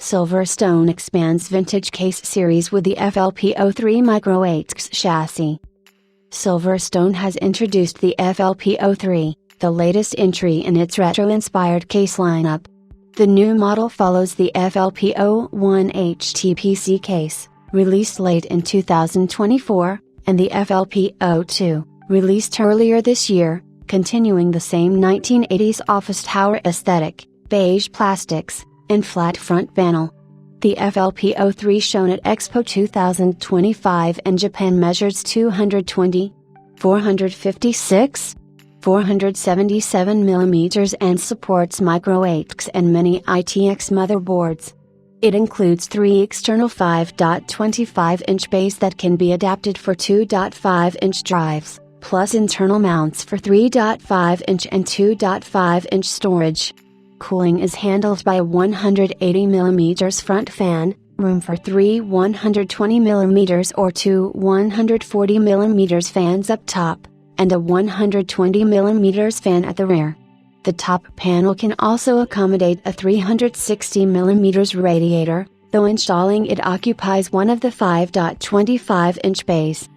SilverStone expands vintage case series with the FLP03 microATX chassis. SilverStone has introduced the FLP03, the latest entry in its retro-inspired case lineup. The new model follows the FLP01 HTPC case, released late in 2024, and the FLP02, released earlier this year, continuing the same 1980s office tower aesthetic, beige plastics, and flat front panel. The FLP03 shown at Expo 2025 in Japan measures 220, 456, 477 mm and supports microATX and mini ITX motherboards. It includes 3 external 5.25-inch bays that can be adapted for 2.5-inch drives, plus internal mounts for 3.5-inch and 2.5-inch storage. Cooling is handled by a 180 mm front fan, room for 3 120 mm or 2 140 mm fans up top, and a 120 mm fan at the rear. The top panel can also accommodate a 360 mm radiator, though installing it occupies one of the 5.25-inch bays.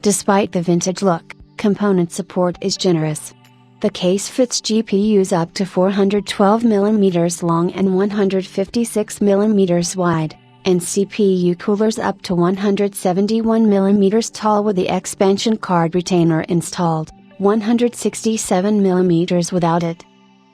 Despite the vintage look, component support is generous. The case fits GPUs up to 412 mm long and 156 mm wide, and CPU coolers up to 171 mm tall with the expansion card retainer installed, 167 mm without it.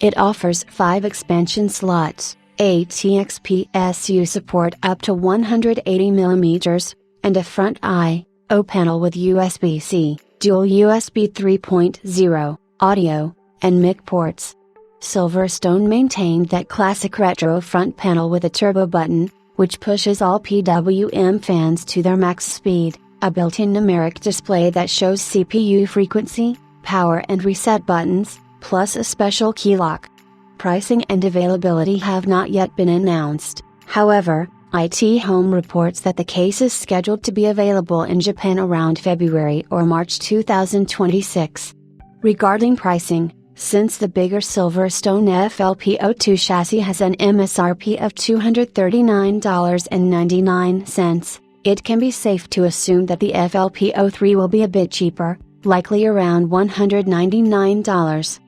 It offers 5 expansion slots, ATX PSU support up to 180 mm, and a front I/O panel with USB-C, dual USB 3.0, audio, and mic ports. SilverStone maintained that classic retro front panel with a turbo button, which pushes all PWM fans to their max speed, a built-in numeric display that shows CPU frequency, power and reset buttons, plus a special key lock. Pricing and availability have not yet been announced. However, IT Home reports that the case is scheduled to be available in Japan around February or March 2026. Regarding pricing, since the bigger SilverStone FLP02 chassis has an MSRP of $239.99, it can be safe to assume that the FLP03 will be a bit cheaper, likely around $199.